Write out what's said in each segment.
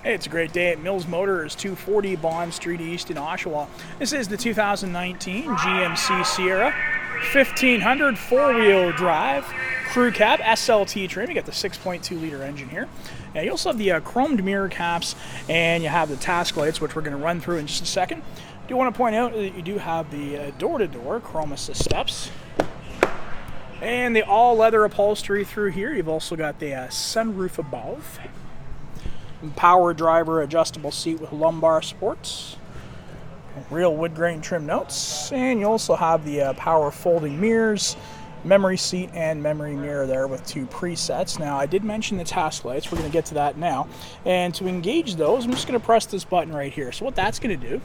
Hey, it's a great day at Mills Motors, 240 Bond Street East in Oshawa. This is the 2019 GMC Sierra 1500 four-wheel drive crew cab SLT trim. You got the 6.2 liter engine here. And you also have the chromed mirror caps, and you have the task lights, which we're going to run through in just a second. I do want to point out that you do have the door-to-door chrome assist steps. And the all-leather upholstery through here. You've also got the sunroof above. Power driver adjustable seat with lumbar supports. Real wood grain trim notes. And you also have the power folding mirrors, memory seat, and memory mirror there with 2 presets. Now, I did mention the task lights. We're going to get to that now. And to engage those, I'm just going to press this button right here. So what that's going to do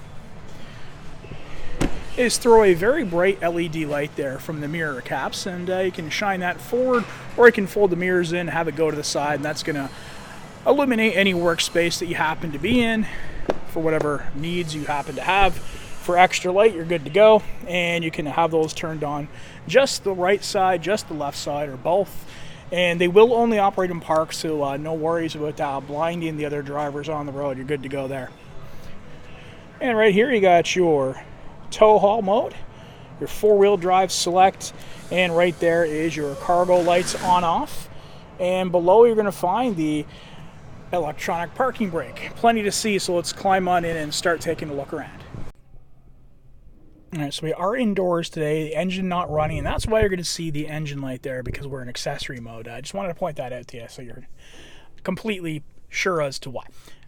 is throw a very bright LED light there from the mirror caps, and you can shine that forward, or you can fold the mirrors in, have it go to the side, and that's going to illuminate any workspace that you happen to be in for whatever needs you happen to have. For extra light, you're good to go, and you can have those turned on just the right side, just the left side, or both. And they will only operate in park, so no worries about blinding the other drivers on the road. You're good to go there. And right here you got your tow haul mode, your 4-wheel drive select, and right there is your cargo lights on off. And below you're going to find the electronic parking brake. Plenty to see, so let's climb on in and start taking a look around. Alright, so we are indoors today, the engine not running, and that's why you're going to see the engine light there, because we're in accessory mode. I just wanted to point that out to you so you're completely sure as to why.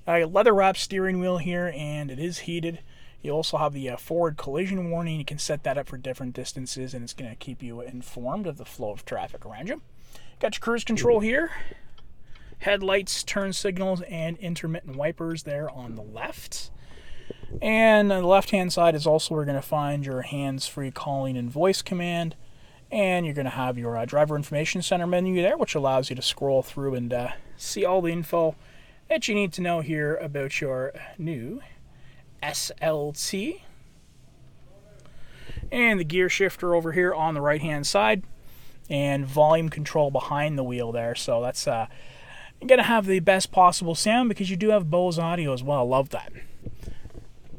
Leather wrapped steering wheel here, and it is heated. You also have the forward collision warning. You can set that up for different distances, and it's going to keep you informed of the flow of traffic around you. Got your cruise control here. Headlights, turn signals, and intermittent wipers there on the left. And on the left-hand side is also where you're going to find your hands-free calling and voice command. And you're going to have your driver information center menu there, which allows you to scroll through and see all the info that you need to know here about your new SLT. And the gear shifter over here on the right-hand side. And volume control behind the wheel there. So that's you're going to have the best possible sound because you do have Bose audio as well. Love that.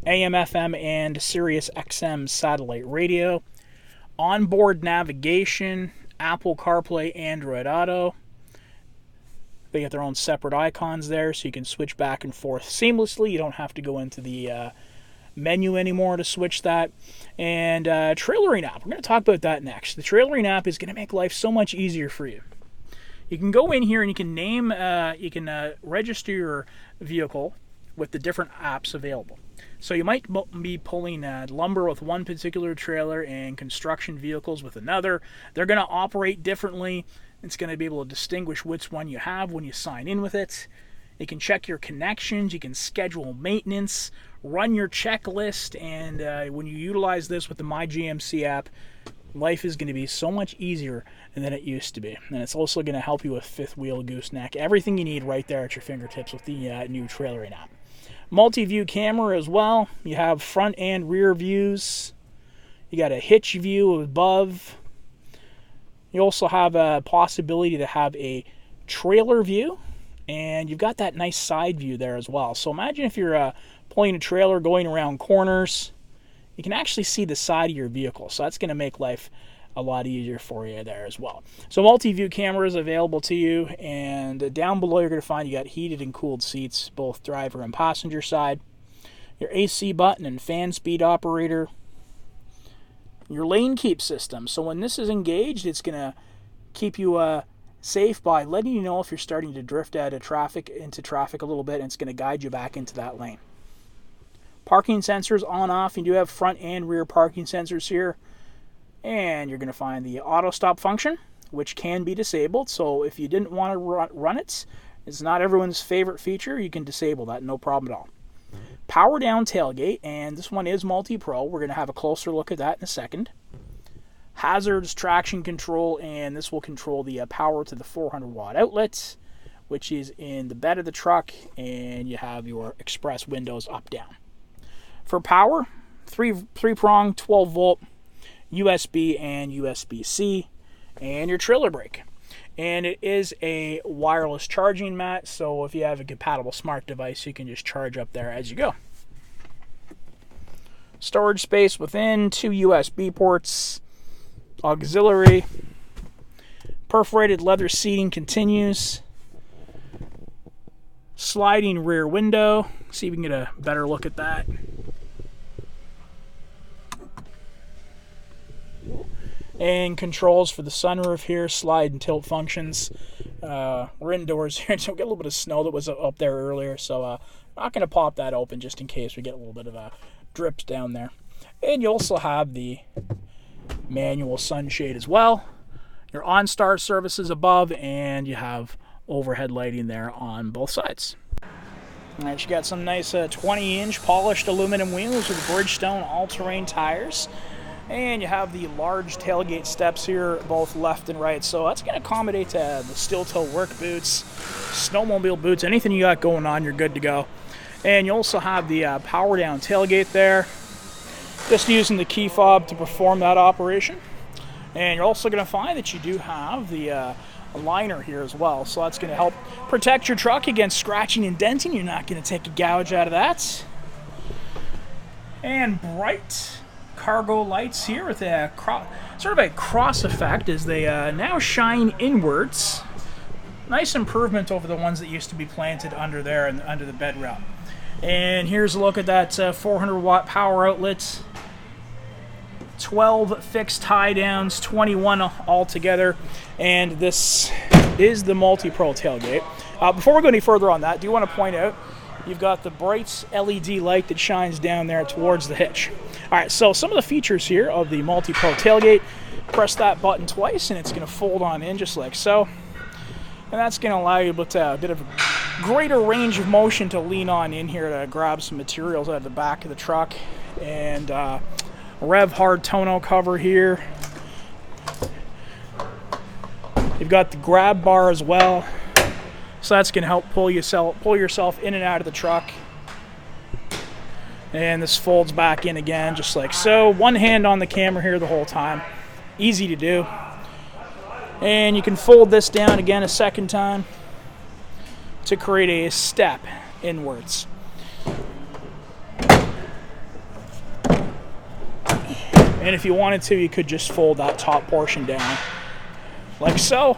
AM, FM, and Sirius XM satellite radio. Onboard navigation, Apple CarPlay, Android Auto. They get their own separate icons there, so you can switch back and forth seamlessly. You don't have to go into the menu anymore to switch that. And trailering app. We're going to talk about that next. The trailering app is going to make life so much easier for you. You can go in here and you can name, register your vehicle with the different apps available. So you might be pulling lumber with one particular trailer and construction vehicles with another. They're going to operate differently. It's going to be able to distinguish which one you have when you sign in with it. You can check your connections. You can schedule maintenance, run your checklist, and when you utilize this with the My GMC app, life is going to be so much easier than it used to be. And it's also going to help you with fifth wheel gooseneck. Everything you need right there at your fingertips with the new trailering app. Multi-view camera as well. You have front and rear views. You got a hitch view above. You also have a possibility to have a trailer view. And you've got that nice side view there as well. So imagine if you're pulling a trailer going around corners. You can actually see the side of your vehicle. So that's going to make life a lot easier for you there as well. So multi-view cameras available to you. And down below you're going to find you got heated and cooled seats, both driver and passenger side. Your AC button and fan speed operator. Your lane keep system. So when this is engaged, it's going to keep you safe by letting you know if you're starting to drift out of traffic, into traffic a little bit, and it's going to guide you back into that lane. Parking sensors on off. You do have front and rear parking sensors here. And you're going to find the auto stop function, which can be disabled. So if you didn't want to run it, it's not everyone's favorite feature, you can disable that, no problem at all. Power down tailgate, and this one is multi-pro. We're going to have a closer look at that in a second. Hazards, traction control, and this will control the power to the 400 watt outlets, which is in the bed of the truck, and you have your express windows up down. For power, three-prong, 12 volt, USB and USB-C, and your trailer brake. And it is a wireless charging mat, so if you have a compatible smart device, you can just charge up there as you go. Storage space within, 2 USB ports, auxiliary, perforated leather seating continues, sliding rear window. See if we can get a better look at that. And controls for the sunroof here, slide and tilt functions. We're indoors here, so we get a little bit of snow that was up there earlier, so I'm not going to pop that open just in case we get a little bit of a drips down there. And you also have the manual sunshade as well. Your OnStar services above, and you have overhead lighting there on both sides. Alright, you got some nice 20-inch polished aluminum wheels with Bridgestone all-terrain tires. And you have the large tailgate steps here, both left and right. So that's going to accommodate the steel toe work boots, snowmobile boots, anything you got going on, you're good to go. And you also have the power down tailgate there, just using the key fob to perform that operation. And you're also going to find that you do have the liner here as well. So that's going to help protect your truck against scratching and denting. You're not going to take a gouge out of that. And bright cargo lights here with a sort of a cross effect as they now shine inwards. Nice improvement over the ones that used to be planted under there and under the bed rail. And here's a look at that 400 watt power outlet. 12 fixed tie downs, 21 altogether, and this is the multi-pro tailgate. Before we go any further on that, I do want to point out you've got the bright LED light that shines down there towards the hitch. Alright, so some of the features here of the multi-pro tailgate, press that button twice and it's going to fold on in just like so. And that's going to allow you a bit of a greater range of motion to lean on in here to grab some materials out of the back of the truck. And Rev Hard tonneau cover here. You've got the grab bar as well. So that's going to help pull yourself in and out of the truck. And this folds back in again, just like so. One hand on the camera here the whole time. Easy to do. And you can fold this down again a second time to create a step inwards. And if you wanted to, you could just fold that top portion down like so.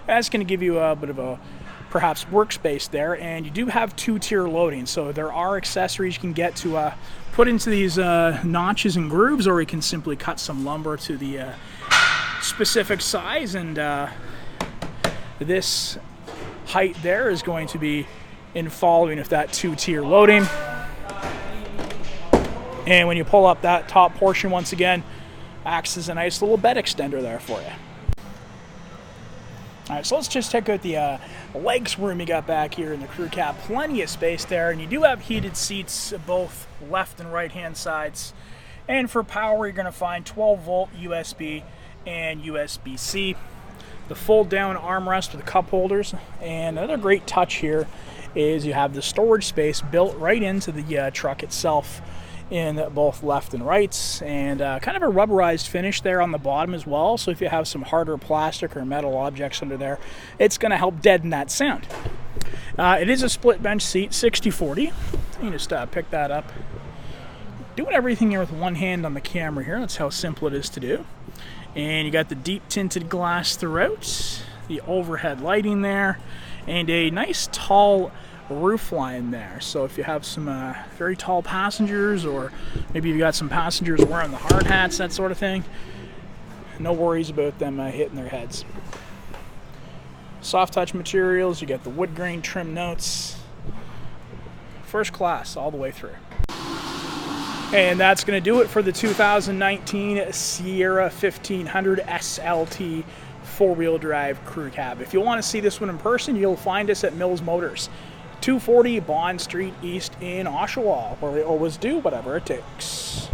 That's going to give you a bit of a perhaps workspace there, and you do have 2-tier loading, so there are accessories you can get to put into these notches and grooves, or you can simply cut some lumber to the specific size, and this height there is going to be in following of that 2-tier loading. And when you pull up that top portion once again, acts as a nice little bed extender there for you. Alright, so let's just check out the legs room you got back here in the crew cab. Plenty of space there, and you do have heated seats both left and right hand sides. And for power, you're going to find 12-volt USB and USB-C. The fold-down armrest with the cup holders. And another great touch here is you have the storage space built right into the truck itself in both left and right, and kind of a rubberized finish there on the bottom as well, so if you have some harder plastic or metal objects under there, it's going to help deaden that sound. It is a split bench seat, 60/40. You can just pick that up. Doing everything here with one hand on the camera here, that's how simple it is to do. And you got the deep tinted glass throughout, the overhead lighting there, and a nice tall roof line there. So if you have some very tall passengers, or maybe you've got some passengers wearing the hard hats, that sort of thing, no worries about them hitting their heads. Soft touch materials, you get the wood grain trim notes. First class all the way through. And that's going to do it for the 2019 Sierra 1500 SLT four-wheel drive crew cab. If you want to see this one in person, you'll find us at Mills Motors, 240 Bond Street East in Oshawa, where we always do whatever it takes.